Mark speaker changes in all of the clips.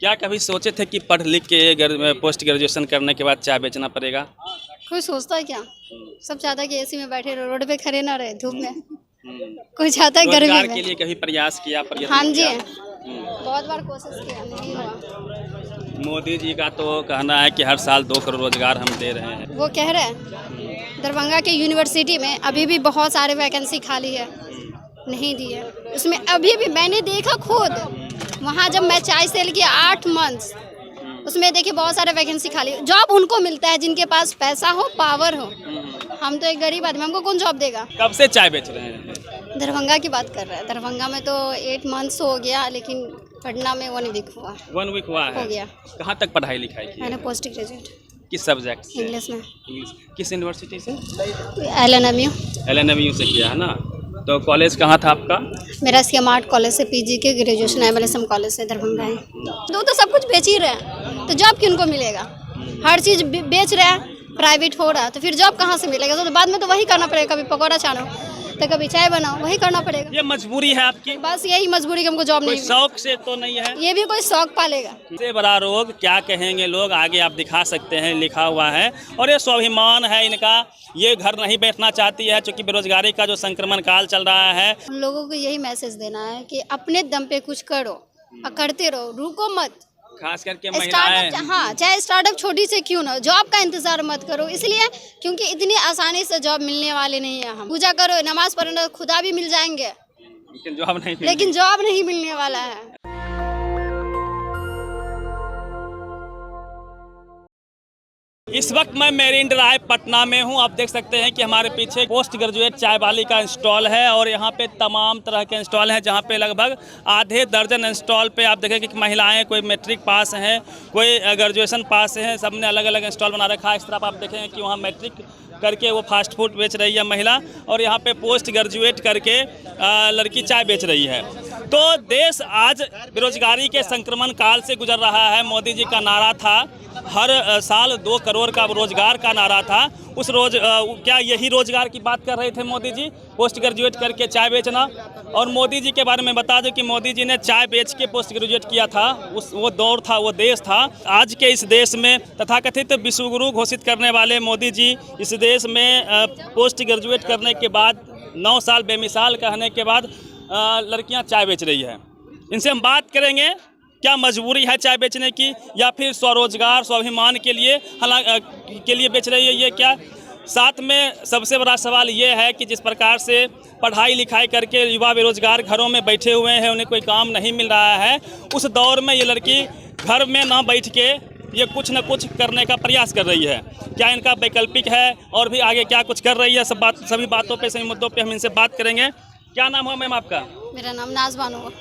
Speaker 1: क्या कभी सोचे थे कि पढ़ लिख के पोस्ट ग्रेजुएशन करने के बाद चाय बेचना पड़ेगा?
Speaker 2: कोई सोचता है क्या? सब चाहता है कि एसी में बैठे रहो, रोड पे खड़े ना रहे धूप में। कोई चाहता है गर्मी
Speaker 1: रोजगार
Speaker 2: में।
Speaker 1: के लिए कभी प्रयास किया, प्रयत्न
Speaker 2: हाँ जी,
Speaker 1: किया?
Speaker 2: बहुत बार कोशिश किया, नहीं हुआ।
Speaker 1: मोदी जी का तो कहना है कि हर साल 2 करोड़ रोजगार हम दे रहे हैं।
Speaker 2: वो कह रहे हैं दरभंगा के यूनिवर्सिटी में अभी भी बहुत सारे वैकेंसी खाली है, नहीं दी है। उसमें अभी भी मैंने देखा खुद वहाँ, जब मैं चाय सेल किया 8 मंथ्स, उसमें देखिए बहुत सारे वैकेंसी खाली। जॉब उनको मिलता है जिनके पास पैसा हो, पावर हो। हम तो एक गरीब आदमी, हमको कौन जॉब देगा?
Speaker 1: कब से चाय बेच रहे हैं?
Speaker 2: दरभंगा की बात कर रहे हैं। दरभंगा में तो 8 मंथ्स हो गया, लेकिन पटना में 1 वीक हुआ।
Speaker 1: 1 वीक हुआ है?
Speaker 2: हो गया।
Speaker 1: कहाँ तक पढ़ाई लिखाई की?
Speaker 2: मैंने पोस्ट ग्रेजुएट
Speaker 1: किस सब्जेक्ट से?
Speaker 2: इंग्लिश में।
Speaker 1: इंग्लिश। किस यूनिवर्सिटी से?
Speaker 2: LNMU।
Speaker 1: LNMU से किया है ना? तो कॉलेज कहाँ था आपका?
Speaker 2: मेरा SKM आर्ट कॉलेज से PG के ग्रेजुएशन MLSM कॉलेज से दरभंगा है। तो सब कुछ बेच ही रहे हैं, तो जॉब किनको मिलेगा? हर चीज़ बेच रहे हैं, प्राइवेट हो रहा, तो फिर जॉब कहाँ से मिलेगा? तो बाद में तो वही करना पड़ेगा, कभी पकौड़ा छानो तो कभी चाय बनाओ, वही करना पड़ेगा।
Speaker 1: ये मजबूरी है आपकी?
Speaker 2: बस यही मजबूरी कि हमको जॉब
Speaker 1: कोई
Speaker 2: नहीं।
Speaker 1: शौक से तो नहीं है?
Speaker 2: ये भी कोई शौक पालेगा।
Speaker 1: सबसे बड़ा रोग क्या कहेंगे लोग, आगे आप दिखा सकते हैं, लिखा हुआ है। और ये स्वाभिमान है इनका, ये घर नहीं बैठना चाहती है, क्योंकि बेरोजगारी का जो संक्रमण काल चल रहा है।
Speaker 2: उन लोगों को यही मैसेज देना है कि अपने दम पे कुछ करो और करते रहो, रुको मत।
Speaker 1: खास करके महिलाएं।
Speaker 2: स्टार्टअप, हाँ, चाहे स्टार्टअप छोटी से क्यों ना, जॉब का इंतजार मत करो। इसलिए क्योंकि इतनी आसानी से जॉब मिलने वाले नहीं है। हम पूजा करो, नमाज पढ़ो, खुदा भी मिल जाएंगे, लेकिन जॉब नहीं मिलने वाला है।
Speaker 1: इस वक्त मैं मेरीन ड्राइव पटना में हूं। आप देख सकते हैं कि हमारे पीछे पोस्ट ग्रेजुएट चाय वाली का इंस्टॉल है, और यहां पे तमाम तरह के इंस्टॉल हैं, जहां पे लगभग आधे दर्जन इंस्टॉल पे आप देखेंगे कि महिलाएं, कोई मैट्रिक पास हैं, कोई ग्रेजुएशन पास हैं, सब ने अलग अलग इंस्टॉल बना रखा है। इस तरफ आप देखेंगे कि वहाँ मैट्रिक करके वो फास्ट फूड बेच रही है महिला, और यहाँ पे पोस्ट ग्रेजुएट करके लड़की चाय बेच रही है। तो देश आज बेरोजगारी के संक्रमण काल से गुजर रहा है। मोदी जी का नारा था हर साल 2 करोड़ का रोजगार का नारा था। उस क्या यही रोजगार की बात कर रहे थे मोदी जी, पोस्ट ग्रेजुएट करके चाय बेचना? और मोदी जी के बारे में बता दें कि मोदी जी ने चाय बेच के पोस्ट ग्रेजुएट किया था। वो दौर था, वो देश था। आज के इस देश में तथाकथित विश्वगुरु घोषित करने वाले मोदी जी इस देश में पोस्ट ग्रेजुएट करने के बाद 9 साल बेमिसाल कहने के बाद लड़कियां चाय बेच रही है। इनसे हम बात करेंगे, क्या मजबूरी है चाय बेचने की, या फिर स्वरोजगार, स्वाभिमान के लिए बेच रही है ये क्या? साथ में सबसे बड़ा सवाल ये है कि जिस प्रकार से पढ़ाई लिखाई करके युवा बेरोजगार घरों में बैठे हुए हैं, उन्हें कोई काम नहीं मिल रहा है, उस दौर में ये लड़की घर में ना बैठ के ये कुछ न कुछ करने का प्रयास कर रही है। क्या इनका वैकल्पिक है, और भी आगे क्या कुछ कर रही है? सभी बातों पे, सभी मुद्दों पे हम इनसे बात करेंगे। क्या नाम है मैम आपका?
Speaker 2: मेरा नाम नाज़बानो है।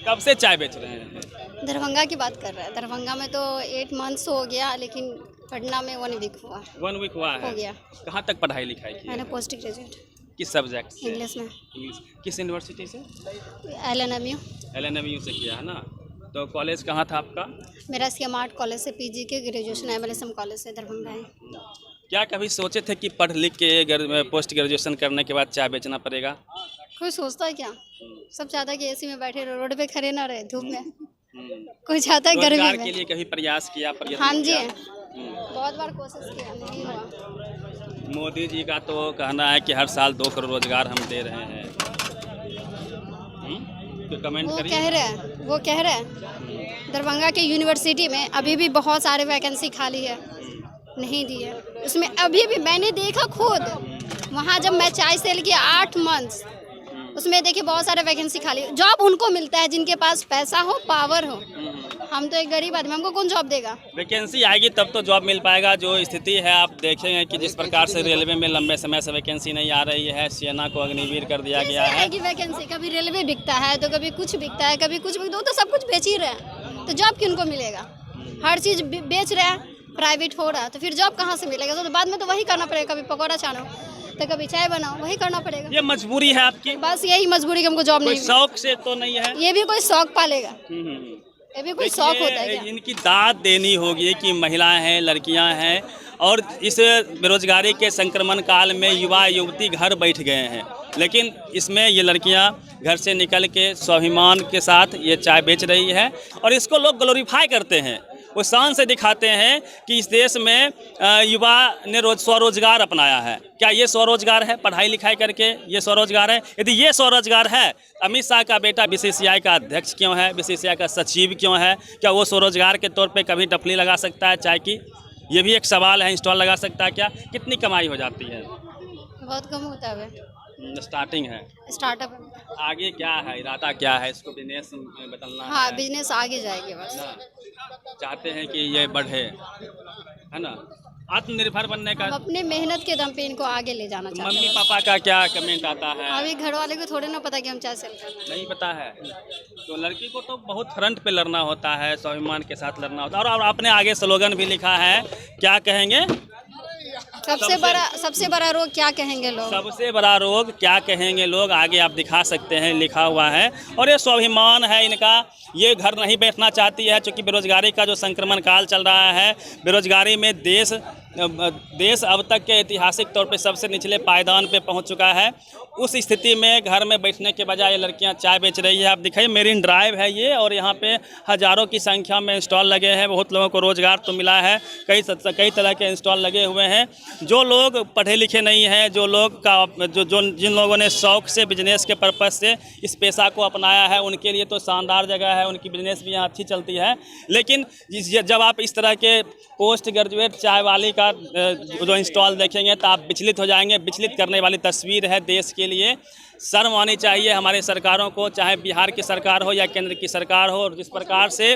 Speaker 1: कब से चाय बेच रहे हैं?
Speaker 2: दरभंगा की बात कर रहे हैं। दरभंगा में तो 8 मंथ्स हो गया, लेकिन पटना में 1 वीक हुआ।
Speaker 1: 1 वीक हुआ है?
Speaker 2: हो गया।
Speaker 1: कहाँ तक पढ़ाई लिखाई की?
Speaker 2: मैंने पोस्ट ग्रेजुएट
Speaker 1: किस सब्जेक्ट से?
Speaker 2: इंग्लिश में।
Speaker 1: इंग्लिश। किस यूनिवर्सिटी से?
Speaker 2: LNMU।
Speaker 1: LNMU से किया है ना? तो कॉलेज कहाँ था आपका?
Speaker 2: मेरा SKM आर्ट कॉलेज से PG के ग्रेजुएशन MLSM कॉलेज से दरभंगा है।
Speaker 1: क्या कभी सोचे थे कि पढ़ लिख के पोस्ट ग्रेजुएशन करने के बाद चाय बेचना पड़ेगा?
Speaker 2: कोई सोचता है क्या? सब चाहता है कि एसी में बैठे रहो, रोड पे खड़े ना रहे धूप में। कोई चाहता है गर्मी
Speaker 1: रोजगार
Speaker 2: में।
Speaker 1: के लिए कभी प्रयास किया, प्रयत्न
Speaker 2: हाँ जी,
Speaker 1: किया?
Speaker 2: बहुत बार कोशिश किया, नहीं हुआ।
Speaker 1: मोदी जी का तो कहना है कि हर साल 2 करोड़ रोजगार हम दे रहे हैं। तो कमेंट करिए।
Speaker 2: वो कह रहे हैं दरभंगा के यूनिवर्सिटी में अभी भी बहुत सारे वैकेंसी खाली है, नहीं दी है। उसमें अभी भी मैंने देखा खुद वहाँ, जब मैं चाय सेल किया 8 मंथ्स, उसमें देखिए बहुत सारे वैकेंसी खाली। जॉब उनको मिलता है जिनके पास पैसा हो, पावर हो। हम तो एक गरीब आदमी, हमको कौन जॉब देगा?
Speaker 1: वैकेंसी आएगी तब तो जॉब मिल पाएगा। जो स्थिति है आप देखेंगे कि जिस प्रकार से रेलवे में लंबे समय से वैकेंसी नहीं आ रही है, सेना को अग्निवीर कर दिया गया है।
Speaker 2: कि वैकेंसी कभी रेलवे बिकता है, तो कभी कुछ बिकता है, कभी कुछ बिकता है, तो सब कुछ बेच ही रहे हैं, तो जॉब किनको मिलेगा? हर चीज़ बेच रहे हैं, प्राइवेट हो रहा, तो फिर जॉब कहाँ से मिलेगा? तो बाद में तो वही करना पड़ेगा, कभी पकौड़ा छानो तो कभी चाय बनाओ, वही करना पड़ेगा।
Speaker 1: ये मजबूरी है आपकी?
Speaker 2: बस यही मजबूरी कि हमको जॉब नहीं।
Speaker 1: शौक से तो नहीं है?
Speaker 2: ये भी कोई शौक पालेगा। ये भी कोई शौक होता है क्या?
Speaker 1: इनकी दाद देनी होगी कि महिलाएं हैं, लड़कियां हैं, और इस बेरोजगारी के संक्रमण काल में युवा युवती घर बैठ गए हैं। लेकिन इसमें ये लड़कियां घर से निकल के स्वाभिमान के साथ ये चाय बेच रही है और इसको लोग ग्लोरीफाई करते हैं, वो शान से दिखाते हैं कि इस देश में युवा ने स्वरोजगार अपनाया है। क्या ये स्वरोजगार है? पढ़ाई लिखाई करके ये स्वरोजगार है? यदि ये स्वरोजगार है, अमित शाह का बेटा बीसीसीआई का अध्यक्ष क्यों है, बीसीसीआई का सचिव क्यों है? क्या वो स्वरोजगार के तौर पे कभी डफली लगा सकता है चाय की? ये भी एक सवाल है। इंस्टॉल लगा सकता है क्या? कितनी कमाई हो जाती है?
Speaker 2: बहुत कम होता है,
Speaker 1: स्टार्टिंग है,
Speaker 2: स्टार्टअप है।
Speaker 1: आगे क्या है, इरादा क्या है? इसको बिजनेस में बदलना
Speaker 2: हाँ,
Speaker 1: है
Speaker 2: बिजनेस आगे जाएगी बस।
Speaker 1: ना? चाहते हैं कि ये बढ़े, है ना? आत्मनिर्भर बनने का।
Speaker 2: हम अपने मेहनत के दम पे इनको आगे ले जाना चाहते
Speaker 1: मम्मी
Speaker 2: हैं।
Speaker 1: पापा का क्या कमेंट आता है?
Speaker 2: अभी घर वाले को थोड़े ना पता कि हम चाय सेल कर रहे हैं।
Speaker 1: नहीं पता है। तो लड़की को तो बहुत फ्रंट पे लड़ना होता है, स्वाभिमान के साथ लड़ना होता है। और आपने आगे स्लोगन भी लिखा है, क्या कहेंगे?
Speaker 2: सबसे बड़ा रोग क्या कहेंगे लोग?
Speaker 1: सबसे बड़ा रोग क्या कहेंगे लोग, आगे आप दिखा सकते हैं, लिखा हुआ है। और ये स्वाभिमान है इनका, ये घर नहीं बैठना चाहती है, क्योंकि बेरोजगारी का जो संक्रमण काल चल रहा है, बेरोजगारी में देश अब तक के ऐतिहासिक तौर पे सबसे निचले पायदान पे पहुंच चुका है। उस स्थिति में घर में बैठने के बजाय ये लड़कियां चाय बेच रही है। आप दिखाइए, मेरीन ड्राइव है ये, और यहाँ पे हज़ारों की संख्या में इंस्टॉल लगे हैं। बहुत लोगों को रोज़गार तो मिला है, कई तरह के इंस्टॉल लगे हुए हैं। जो लोग पढ़े लिखे नहीं हैं, जिन लोगों ने शौक़ से, बिजनेस के पर्पज़ से इस पेशा को अपनाया है, उनके लिए तो शानदार जगह है, उनकी बिजनेस भी यहाँ अच्छी चलती है। लेकिन जब आप इस तरह के पोस्ट ग्रेजुएट चाय वाली का जो इंस्टॉल देखेंगे तो आप विचलित हो जाएंगे। विचलित करने वाली तस्वीर है। देश के लिए शर्म आनी चाहिए हमारे सरकारों को, चाहे बिहार की सरकार हो या केंद्र की सरकार हो। जिस प्रकार से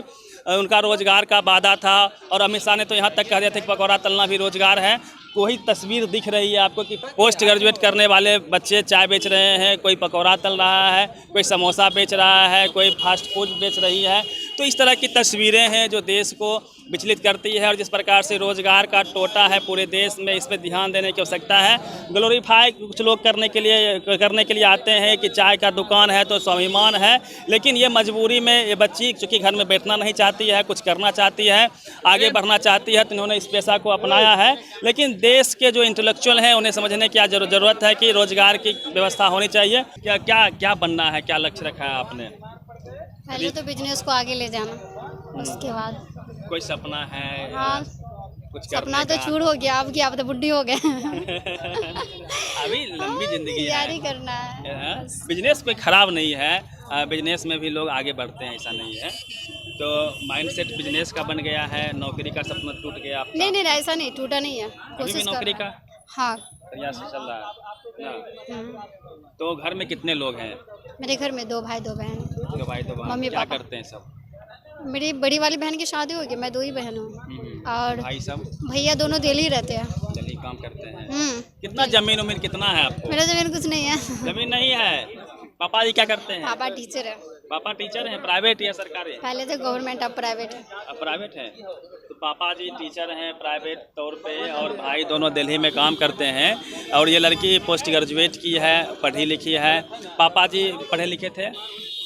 Speaker 1: उनका रोजगार का वादा था, और अमित शाह ने तो यहाँ तक कह दिया था कि पकौड़ा तलना भी रोजगार है। कोई तस्वीर दिख रही है आपको कि पोस्ट ग्रेजुएट करने वाले बच्चे चाय बेच रहे हैं, कोई पकौड़ा तल रहा है, कोई समोसा बेच रहा है, कोई फास्ट फूड बेच रही है। तो इस तरह की तस्वीरें हैं जो देश को विचलित करती है। और जिस प्रकार से रोजगार का टोटा है पूरे देश में, इस पर ध्यान देने की आवश्यकता है। ग्लोरीफाई कुछ लोग करने के लिए आते हैं कि चाय का दुकान है तो स्वाभिमान है, लेकिन ये मजबूरी में ये बच्ची चूँकि घर में बैठना नहीं चाहती है, कुछ करना चाहती है, आगे बढ़ना चाहती है, तो इन्होंने इस पेशा को अपनाया है। लेकिन देश के जो इंटेलेक्चुअल हैं उन्हें समझने की ज़रूरत है कि रोजगार की व्यवस्था होनी चाहिए। क्या बनना है, क्या लक्ष्य रखा है आपने?
Speaker 2: पहले तो बिजनेस को आगे ले जाना, उसके बाद
Speaker 1: कोई सपना है?
Speaker 2: हाँ,
Speaker 1: कुछ
Speaker 2: सपना तो चूर हो गया, अब क्या, अब तो बुढ़ी हो गए।
Speaker 1: अभी लंबी जिंदगी
Speaker 2: तैयारी
Speaker 1: है,
Speaker 2: करना है।
Speaker 1: बिजनेस कोई खराब नहीं है, बिजनेस में भी लोग आगे बढ़ते हैं, ऐसा नहीं है। तो माइंडसेट बिजनेस का बन गया है, नौकरी का सपना टूट गया आपका?
Speaker 2: नहीं, ऐसा नहीं, टूटा नहीं है,
Speaker 1: अभी भी नौकरी का
Speaker 2: हाँ
Speaker 1: प्रयास चल रहा है ना? तो घर में कितने लोग हैं?
Speaker 2: मेरे घर में 2 भाई 2 बहन।
Speaker 1: 2 भाई 2 बहन।
Speaker 2: मम्मी
Speaker 1: क्या
Speaker 2: पापा
Speaker 1: करते हैं सब?
Speaker 2: मेरी बड़ी वाली बहन की शादी होगी, मैं 2 ही बहन हूँ। और
Speaker 1: भाई सब?
Speaker 2: भैया दोनों दिल्ली रहते हैं।
Speaker 1: दिल्ली काम करते हैं। कितना जमीन उमीन कितना है आपको?
Speaker 2: मेरा जमीन कुछ नहीं है।
Speaker 1: जमीन नहीं है। पापा जी क्या करते हैं?
Speaker 2: पापा टीचर है।
Speaker 1: पापा टीचर हैं, प्राइवेट या सरकारी?
Speaker 2: पहले तो गवर्नमेंट, अब प्राइवेट है।
Speaker 1: अब प्राइवेट है। तो पापा जी टीचर हैं प्राइवेट तौर पे, और भाई दोनों दिल्ली में काम करते हैं। और ये लड़की पोस्ट ग्रेजुएट की है, पढ़ी लिखी है। पापा जी पढ़े लिखे थे?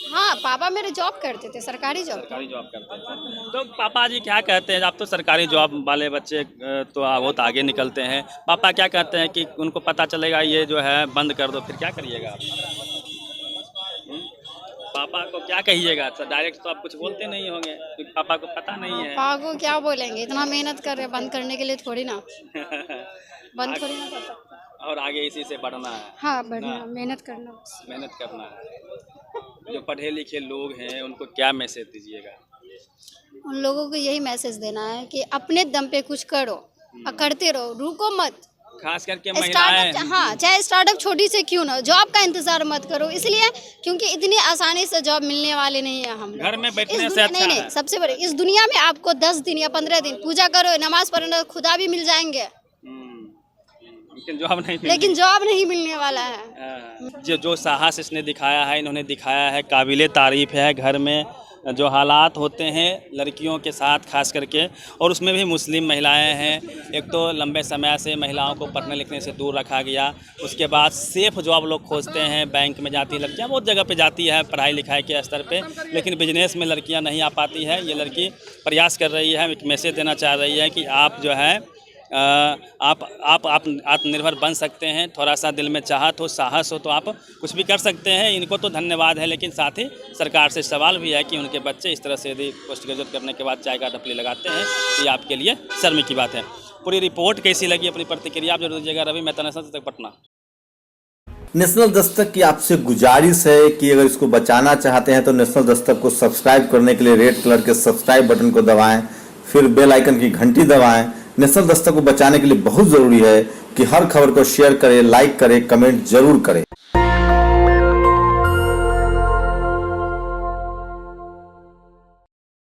Speaker 2: हाँ, पापा मेरे जॉब करते थे, सरकारी जॉब
Speaker 1: करते थे। तो पापा जी क्या कहते हैं? आप तो सरकारी जॉब वाले बच्चे तो बहुत आगे निकलते हैं। पापा क्या कहते हैं कि उनको पता चलेगा ये जो है बंद कर दो, फिर क्या करिएगा आप? पापा को क्या कहिएगा? डायरेक्ट तो आप कुछ बोलते नहीं होंगे, क्योंकि पापा को पता नहीं है।
Speaker 2: पापा को क्या बोलेंगे, इतना मेहनत कर रहे, बंद करने के लिए थोड़ी ना बंद थोड़ी ना कर सकते।
Speaker 1: और आगे इसी से बढ़ना है।
Speaker 2: हाँ, बढ़ना, मेहनत करना,
Speaker 1: मेहनत करना है। जो पढ़े लिखे लोग हैं उनको क्या मैसेज दीजिएगा?
Speaker 2: उन लोगों को यही मैसेज देना है कि अपने दम पे कुछ करो और करते रहो, रुको मत।
Speaker 1: खास करके महिलाएं,
Speaker 2: हाँ, चाहे स्टार्टअप छोटी से क्यों ना, जॉब का इंतजार मत करो, इसलिए क्योंकि इतनी आसानी से जॉब मिलने वाले नहीं है। हम
Speaker 1: घर में बैठने से अच्छा
Speaker 2: नहीं, सबसे बड़े इस दुनिया में आपको 10 दिन या 15 दिन पूजा करो, नमाज पढ़ना, खुदा भी मिल जाएंगे, लेकिन जॉब नहीं मिलने वाला है।
Speaker 1: जो साहस इसने दिखाया है, इन्होंने दिखाया है, काबिले तारीफ है। घर में जो हालात होते हैं लड़कियों के साथ खास करके, और उसमें भी मुस्लिम महिलाएं हैं। एक तो लंबे समय से महिलाओं को पढ़ने लिखने से दूर रखा गया, उसके बाद सेफ जॉब लोग खोजते हैं, बैंक में जाती लड़कियां, बहुत जगह पे जाती है पढ़ाई लिखाई के स्तर पे, लेकिन बिजनेस में लड़कियां नहीं आ पाती है। ये लड़की प्रयास कर रही है, एक मैसेज देना चाह रही है कि आप जो है आप आत्मनिर्भर बन सकते हैं। थोड़ा सा दिल में चाहत हो, साहस हो तो आप कुछ भी कर सकते हैं। इनको तो धन्यवाद है, लेकिन साथ ही सरकार से सवाल भी है कि उनके बच्चे इस तरह से यदि पोस्ट ग्रेजुएट करने के बाद चाय का टपली लगाते हैं तो ये आपके लिए शर्म की बात है। पूरी रिपोर्ट कैसी लगी, अपनी प्रतिक्रिया आप जरूर दीजिएगा। रवि मेहता, नेशनल दस्तक, पटना।
Speaker 3: नेशनल दस्तक की आपसे गुजारिश है कि अगर इसको बचाना चाहते हैं तो नेशनल दस्तक को सब्सक्राइब करने के लिए रेड कलर के सब्सक्राइब बटन को दबाएं, फिर बेल आइकन की घंटी दबाएं। नेशनल दस्तक को बचाने के लिए बहुत जरूरी है कि हर खबर को शेयर करें, लाइक करें, कमेंट जरूर करें।